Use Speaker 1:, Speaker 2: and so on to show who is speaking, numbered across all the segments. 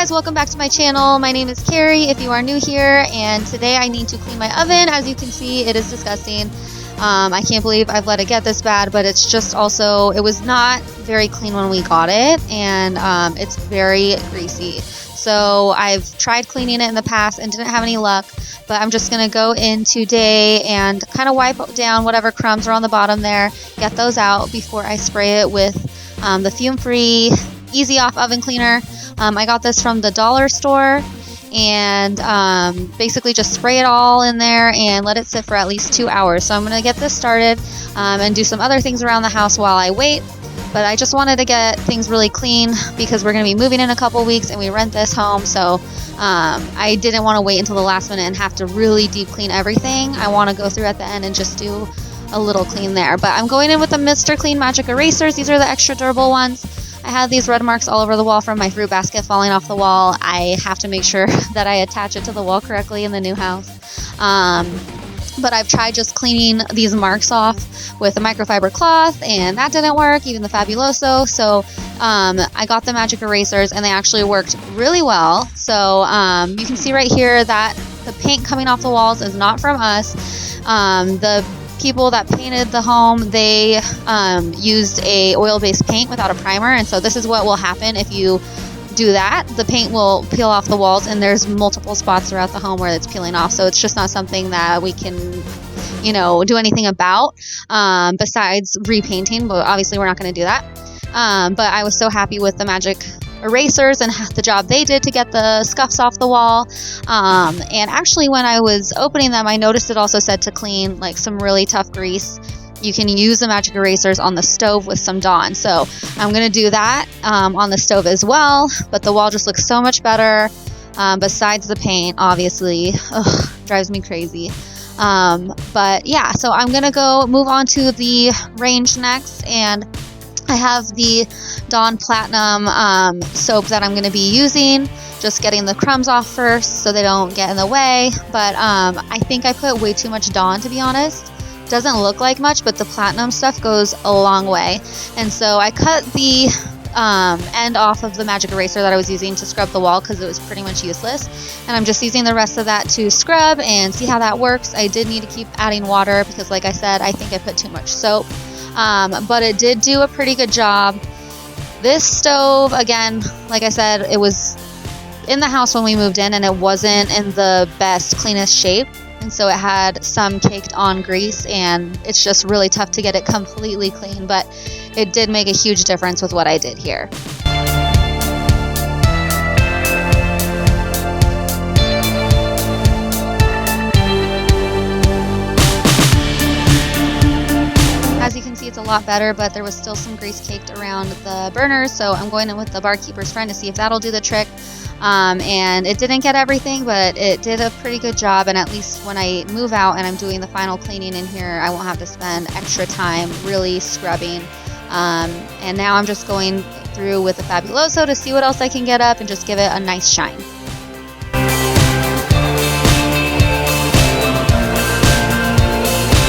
Speaker 1: guys, welcome back to my channel. My name is Carrie if you are new here, and today I need to clean my oven. As you can see, it is disgusting. I can't believe I've let it get this bad, but it's just also, it was not very clean when we got it, and it's very greasy. So I've tried cleaning it in the past and didn't have any luck, but I'm just going to go in today and kind of wipe down whatever crumbs are on the bottom there, get those out before I spray it with the fume-free Easy Off oven cleaner. I got this from the dollar store, and basically just spray it all in there and let it sit for at least 2 hours. So I'm going to get this started and do some other things around the house while I wait. But I just wanted to get things really clean because we're going to be moving in a couple weeks and we rent this home. So I didn't want to wait until the last minute and have to really deep clean everything. I want to go through at the end and just do a little clean there. But I'm going in with the Mr. Clean Magic Erasers. These are the extra durable ones. I had these red marks all over the wall from my fruit basket falling off the wall. I have to make sure that I attach it to the wall correctly in the new house. But I've tried just cleaning these marks off with a microfiber cloth, and that didn't work, even the Fabuloso. So I got the magic erasers, and they actually worked really well. So you can see right here that the paint coming off the walls is not from us. The people that painted the home, they used a oil-based paint without a primer, and so this is what will happen if you do that. The paint will peel off the walls, and there's multiple spots throughout the home where it's peeling off, so it's just not something that we can, you know, do anything about besides repainting, but obviously we're not going to do that. But I was so happy with the magic erasers and the job they did to get the scuffs off the wall. And actually when I was opening them, I noticed it also said to clean like some really tough grease. You can use the magic erasers on the stove with some Dawn. So I'm going to do that on the stove as well. But the wall just looks so much better besides the paint, obviously. Ugh, drives me crazy. But yeah, so I'm going to go move on to the range next, and I have the Dawn Platinum soap that I'm going to be using, just getting the crumbs off first so they don't get in the way. But I think I put way too much Dawn, to be honest. Doesn't look like much, but the Platinum stuff goes a long way. And so I cut the end off of the magic eraser that I was using to scrub the wall because it was pretty much useless. And I'm just using the rest of that to scrub and see how that works. I did need to keep adding water because, like I said, I think I put too much soap. But it did do a pretty good job. This stove, again, like I said, it was in the house when we moved in, and it wasn't in the best, cleanest shape. And so it had some caked on grease, and it's just really tough to get it completely clean. But it did make a huge difference with what I did here. As you can see, it's a lot better, but there was still some grease caked around the burners, so I'm going in with the Barkeeper's Friend to see if that'll do the trick. And it didn't get everything, but it did a pretty good job, and at least when I move out and I'm doing the final cleaning in here, I won't have to spend extra time really scrubbing. And now I'm just going through with the Fabuloso to see what else I can get up and just give it a nice shine.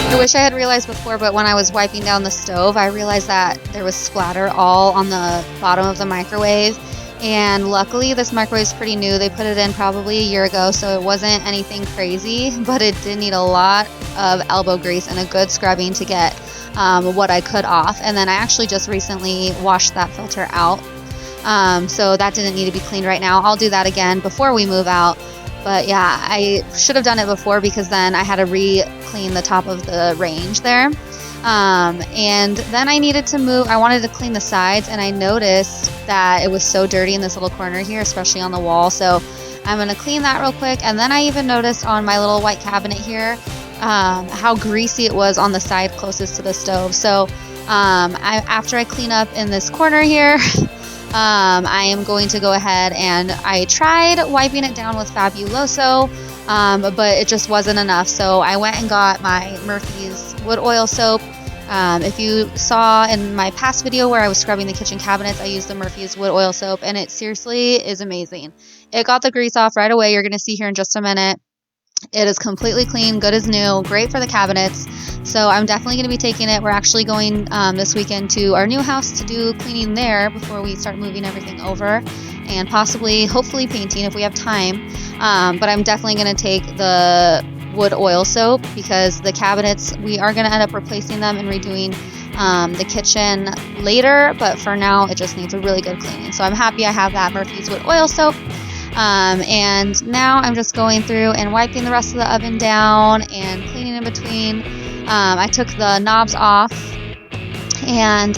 Speaker 1: I wish I had realized before, but when I was wiping down the stove, I realized that there was splatter all on the bottom of the microwave. And luckily, this microwave is pretty new. They put it in probably a year ago, so it wasn't anything crazy, but it did need a lot of elbow grease and a good scrubbing to get what I could off. And then I actually just recently washed that filter out, so that didn't need to be cleaned right now. I'll do that again before we move out. But yeah, I should have done it before because then I had to re-clean the top of the range there. And then I needed to move, I wanted to clean the sides, and I noticed that it was so dirty in this little corner here, especially on the wall. So I'm going to clean that real quick. And then I even noticed on my little white cabinet here how greasy it was on the side closest to the stove. So after I clean up in this corner here, I am going to go ahead, and I tried wiping it down with Fabuloso, but it just wasn't enough. So I went and got my Murphy's wood oil soap. If you saw in my past video where I was scrubbing the kitchen cabinets, I used the Murphy's wood oil soap, and it seriously is amazing. It got the grease off right away. You're going to see here in just a minute. It is completely clean, good as new, great for the cabinets. So I'm definitely going to be taking it. We're actually going this weekend to our new house to do cleaning there before we start moving everything over. and possibly, hopefully painting if we have time. But I'm definitely going to take the wood oil soap because the cabinets, we are going to end up replacing them and redoing the kitchen later, but for now it just needs a really good cleaning. So I'm happy I have that Murphy's wood oil soap. And now I'm just going through and wiping the rest of the oven down and cleaning in between. I took the knobs off, and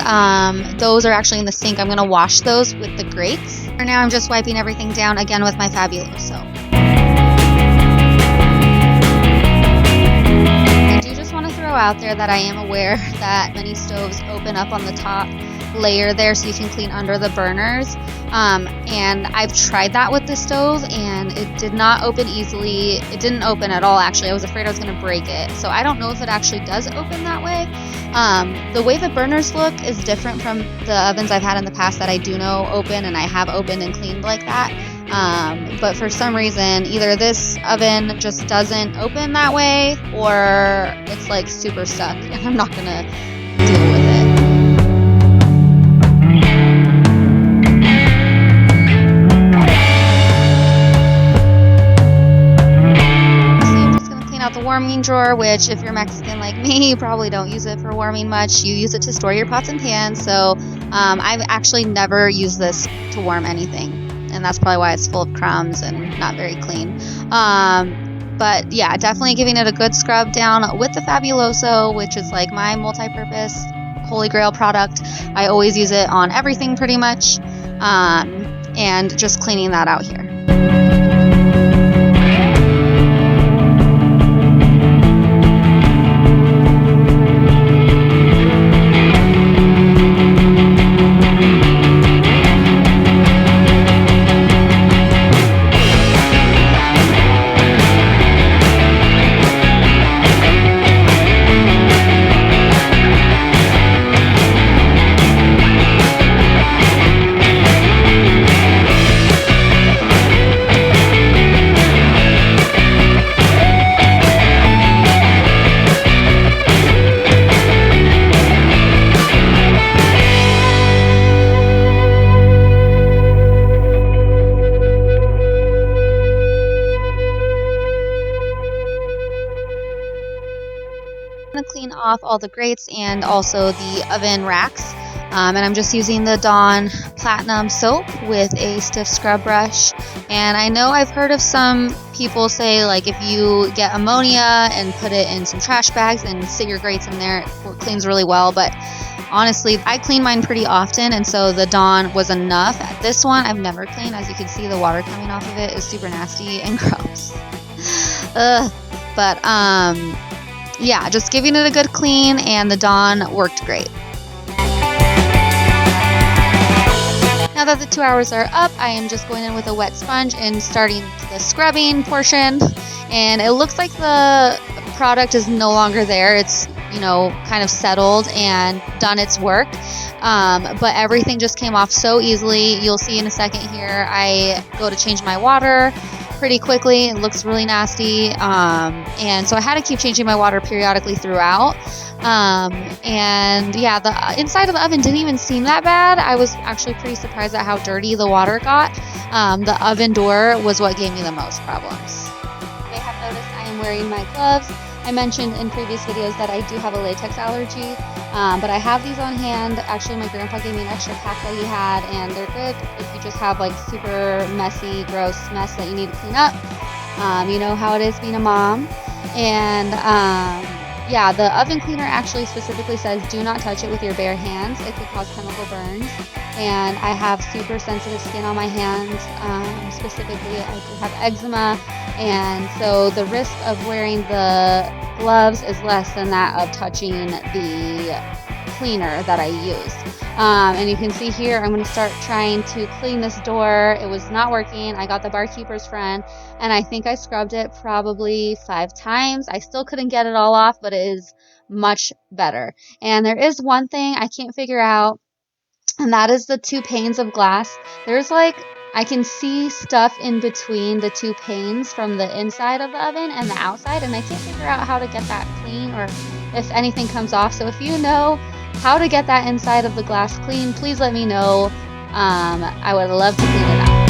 Speaker 1: those are actually in the sink. I'm going to wash those with the grates. For now I'm just wiping everything down again with my Fabulous soap. I do just want to throw out there that I am aware that many stoves open up on the top layer there so you can clean under the burners, and I've tried that with this stove and it did not open easily. It didn't open at all, actually. I was afraid I was going to break it, so I don't know if it actually does open that way. The way the burners look is different from the ovens I've had in the past that I do know open, and I have opened and cleaned like that. But for some reason, either this oven just doesn't open that way or it's like super stuck and I'm not gonna deal with it. Out the warming drawer, which if you're Mexican like me, you probably don't use it for warming much. You use it to store your pots and pans. So I've actually never used this to warm anything, and that's probably why it's full of crumbs and not very clean. But yeah, definitely giving it a good scrub down with the Fabuloso, which is like my multi-purpose holy grail product. I always use it on everything pretty much, and just cleaning that out here. Clean off all the grates and also the oven racks, and I'm just using the Dawn Platinum soap with a stiff scrub brush. And I know I've heard of some people say like if you get ammonia and put it in some trash bags and sit your grates in there, it cleans really well, but honestly I clean mine pretty often, and so the Dawn was enough. This one I've never cleaned. As you can see, the water coming off of it is super nasty and gross. But yeah, just giving it a good clean, and the Dawn worked great. Now that the 2 hours are up, I am just going in with a wet sponge and starting the scrubbing portion. And it looks like the product is no longer there. It's, you know, kind of settled and done its work. But everything just came off so easily. You'll see in a second here, I go to change my water pretty quickly. It looks really nasty, and so I had to keep changing my water periodically throughout. And yeah, the inside of the oven didn't even seem that bad. I was actually pretty surprised at how dirty the water got. The oven door was what gave me the most problems. You may have noticed I am wearing my gloves. I mentioned in previous videos that I do have a latex allergy, but I have these on hand. Actually, my grandpa gave me an extra pack that he had, and they're good if you just have like super messy, gross mess that you need to clean up. You know how it is being a mom. And yeah, the oven cleaner actually specifically says do not touch it with your bare hands. It could cause chemical burns, and I have super sensitive skin on my hands. Specifically, I do have eczema, and so the risk of wearing the gloves is less than that of touching the cleaner that I use. And you can see here, I'm going to start trying to clean this door. It was not working. I got the barkeeper's friend, and I think I scrubbed it probably 5 times. I still couldn't get it all off, but it is much better. And there is one thing I can't figure out, and that is the 2 panes of glass. There's like, I can see stuff in between the 2 panes from the inside of the oven and the outside, and I can't figure out how to get that clean or if anything comes off. So if you know how to get that inside of the glass clean, please let me know. I would love to clean it out.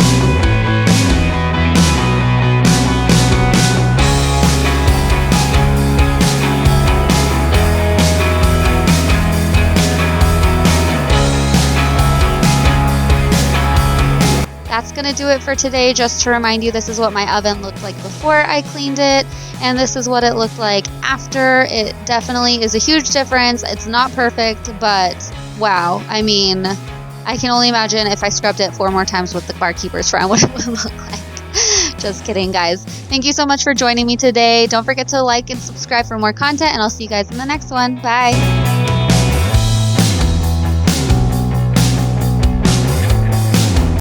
Speaker 1: going to do it for today. Just to remind you, this is what my oven looked like before I cleaned it, and this is what it looked like after. It definitely is a huge difference. It's not perfect, but wow. I mean, I can only imagine if I scrubbed it 4 more times with the barkeeper's friend what it would look like. Just kidding, guys. Thank you so much for joining me today. Don't forget to like and subscribe for more content, and I'll see you guys in the next one. Bye.